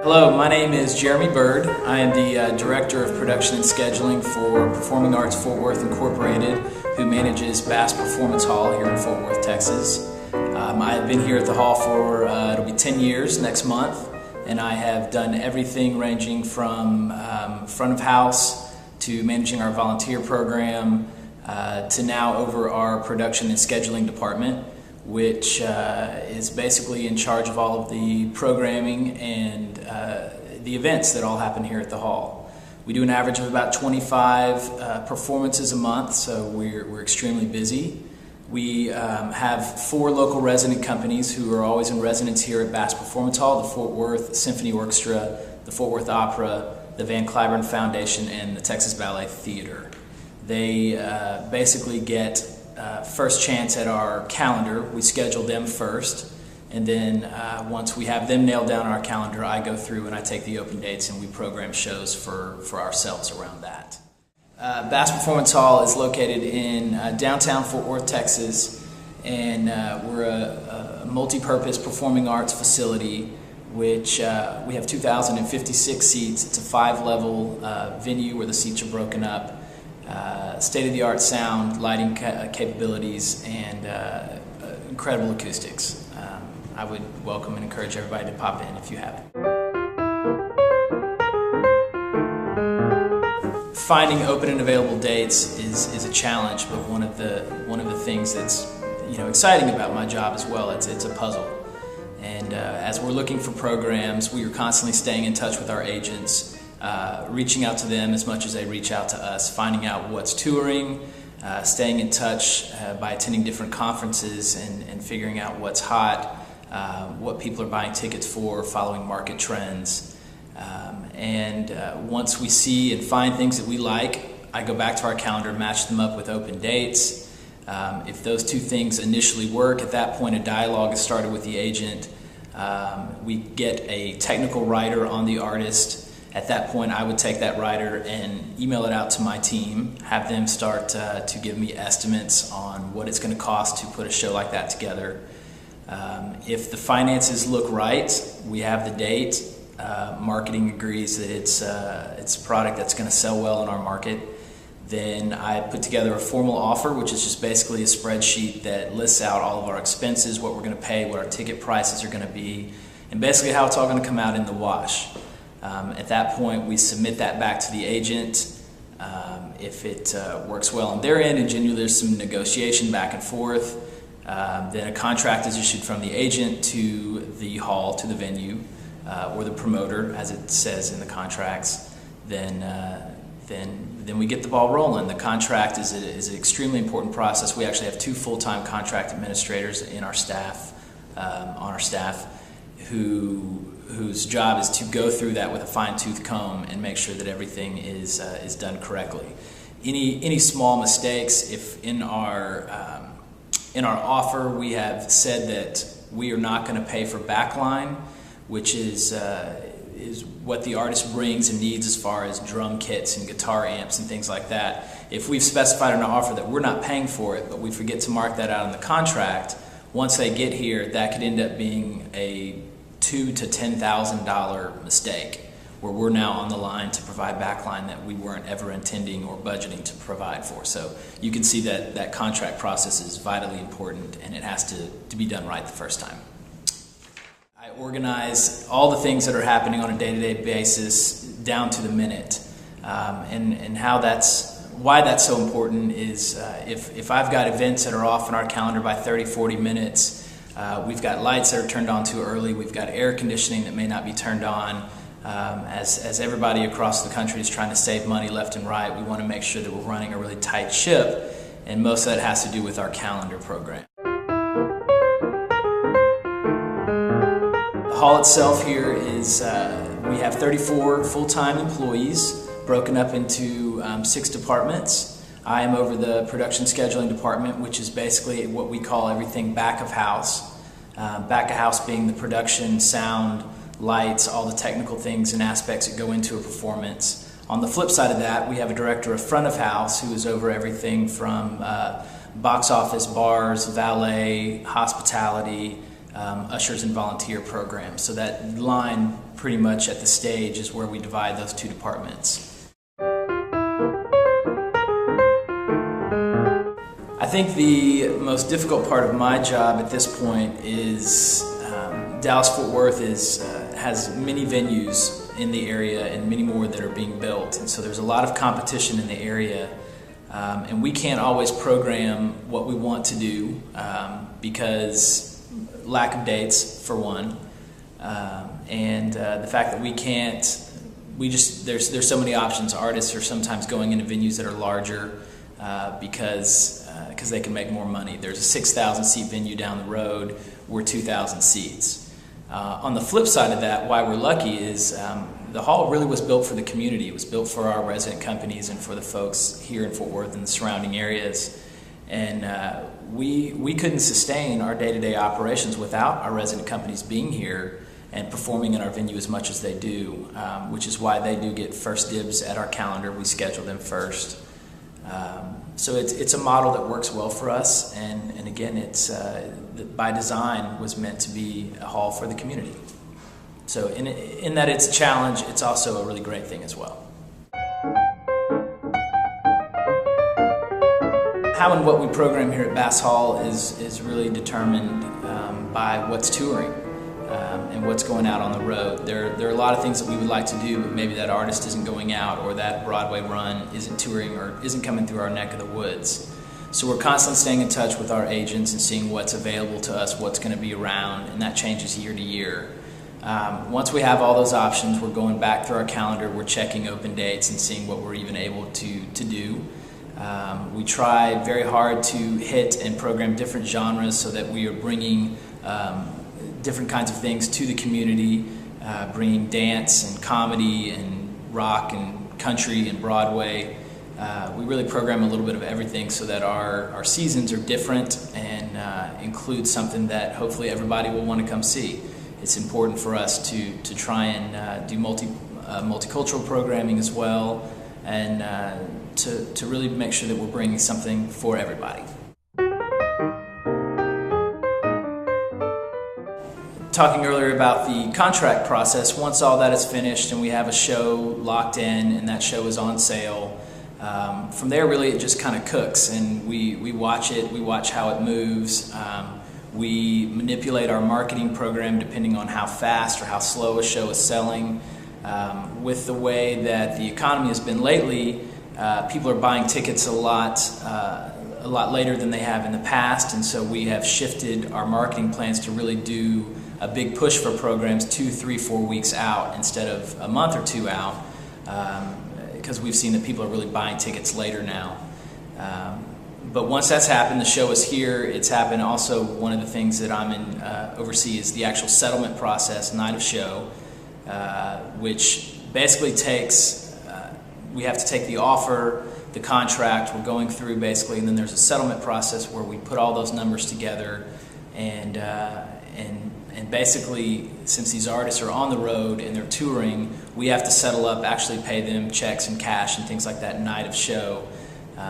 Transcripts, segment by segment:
Hello, my name is Jeremy Byrd. I am the Director of Production and Scheduling for Performing Arts Fort Worth Incorporated, who manages Bass Performance Hall here in Fort Worth, Texas. I have been here at the Hall for, it'll be 10 years next month, and I have done everything ranging from front of house to managing our volunteer program to now over our production and scheduling department, which is basically in charge of all of the programming and the events that all happen here at the Hall. We do an average of about 25 performances a month, so we're extremely busy. We have 4 local resident companies who are always in residence here at Bass Performance Hall: the Fort Worth Symphony Orchestra, the Fort Worth Opera, the Van Cliburn Foundation, and the Texas Ballet Theater. They basically get first chance at our calendar. We schedule them first, and then once we have them nailed down on our calendar, I go through and I take the open dates and we program shows for ourselves around that. Bass Performance Hall is located in downtown Fort Worth, Texas, and we're a multi-purpose performing arts facility which we have 2,056 seats. It's a 5-level venue where the seats are broken up. State-of-the-art sound, lighting capabilities, and incredible acoustics. I would welcome and encourage everybody to pop in if you haven't. Finding open and available dates is a challenge, but one of the things that's exciting about my job as well. It's a puzzle, and as we're looking for programs, we are constantly staying in touch with our agents. Reaching out to them as much as they reach out to us, finding out what's touring, staying in touch by attending different conferences and figuring out what's hot, what people are buying tickets for, following market trends. Once we see and find things that we like, I go back to our calendar, match them up with open dates. If those two things initially work, at that point a dialogue is started with the agent. We get a technical writer on the artist. At that point, I would take that writer and email it out to my team, have them start to give me estimates on what it's going to cost to put a show like that together. If the finances look right, we have the date, marketing agrees that it's a product that's going to sell well in our market, then I put together a formal offer, which is just basically a spreadsheet that lists out all of our expenses, what we're going to pay, what our ticket prices are going to be, and basically how it's all going to come out in the wash. At that point, we submit that back to the agent. If it works well on their end, and generally there's some negotiation back and forth, then a contract is issued from the agent to the hall, to the venue, or the promoter, as it says in the contracts. Then we get the ball rolling. The contract is an extremely important process. We actually have 2 full-time contract administrators in our staff, on our staff, whose job is to go through that with a fine-tooth comb and make sure that everything is done correctly. Any small mistakes, if in our offer we have said that we are not going to pay for backline, which is what the artist brings and needs as far as drum kits and guitar amps and things like that. If we've specified in our offer that we're not paying for it, but we forget to mark that out in the contract, once they get here, that could end up being a $2,000 to $10,000 mistake, where we're now on the line to provide backline that we weren't ever intending or budgeting to provide for. So you can see that that contract process is vitally important, and it has to be done right the first time. I organize all the things that are happening on a day-to-day basis down to the minute, and why that's so important is if I've got events that are off in our calendar by 30-40 minutes, we've got lights that are turned on too early, we've got air conditioning that may not be turned on. As everybody across the country is trying to save money left and right, we want to make sure that we're running a really tight ship, and most of that has to do with our calendar program. The hall itself here is, we have 34 full-time employees broken up into 6 departments. I am over the production scheduling department, which is basically what we call everything back of house. Back of house being the production, sound, lights, all the technical things and aspects that go into a performance. On the flip side of that, we have a director of front of house who is over everything from box office, bars, valet, hospitality, ushers and volunteer programs. So that line pretty much at the stage is where we divide those two departments. I think the most difficult part of my job at this point is Dallas-Fort Worth has many venues in the area and many more that are being built, and so there's a lot of competition in the area, and we can't always program what we want to do because lack of dates for one, and the fact that there's so many options. Artists are sometimes going into venues that are larger because they can make more money. There's a 6,000 seat venue down the road, we're 2,000 seats. On the flip side of that, why we're lucky is the hall really was built for the community. It was built for our resident companies and for the folks here in Fort Worth and the surrounding areas. And we couldn't sustain our day-to-day operations without our resident companies being here and performing in our venue as much as they do, which is why they do get first dibs at our calendar. We schedule them first. So it's a model that works well for us, and again, it's by design was meant to be a hall for the community. So in that it's a challenge, it's also a really great thing as well. How and what we program here at Bass Hall is really determined by what's touring and what's going out on the road. There are a lot of things that we would like to do, but maybe that artist isn't going out, or that Broadway run isn't touring, or isn't coming through our neck of the woods. So we're constantly staying in touch with our agents and seeing what's available to us, what's going to be around, and that changes year to year. Once we have all those options, we're going back through our calendar, we're checking open dates and seeing what we're even able to do. We try very hard to hit and program different genres so that we are bringing different kinds of things to the community, bringing dance and comedy and rock and country and Broadway. We really program a little bit of everything so that our seasons are different and include something that hopefully everybody will want to come see. It's important for us to try and do multicultural programming as well, and to really make sure that we're bringing something for everybody. Talking earlier about the contract process, once all that is finished and we have a show locked in and that show is on sale, from there really it just kind of cooks, and we watch it, we watch how it moves. We manipulate our marketing program depending on how fast or how slow a show is selling. With the way that the economy has been lately, people are buying tickets a lot later than they have in the past, and so we have shifted our marketing plans to really do a big push for programs 2, 3, 4 weeks out instead of a month or two out, because we've seen that people are really buying tickets later now. But once that's happened, the show is here, it's happened. Also, one of the things that I'm oversee is the actual settlement process, night of show, which basically takes, we have to take the offer, the contract we're going through basically, and then there's a settlement process where we put all those numbers together, and basically, since these artists are on the road and they're touring, we have to settle up, actually pay them checks and cash and things like that night of show.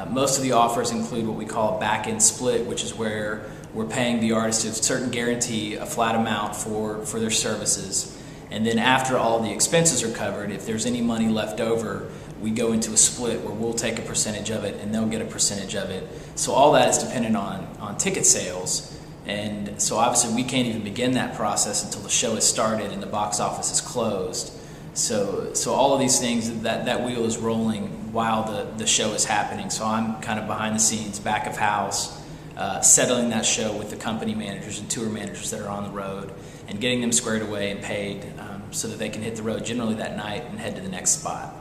Most of the offers include what we call a back-end split, which is where we're paying the artist a certain guarantee, a flat amount for their services. And then after all the expenses are covered, if there's any money left over, we go into a split where we'll take a percentage of it and they'll get a percentage of it. So all that is dependent on ticket sales. And so obviously we can't even begin that process until the show is started and the box office is closed. So all of these things, that wheel is rolling while the show is happening. So I'm kind of behind the scenes, back of house, settling that show with the company managers and tour managers that are on the road and getting them squared away and paid so that they can hit the road generally that night and head to the next spot.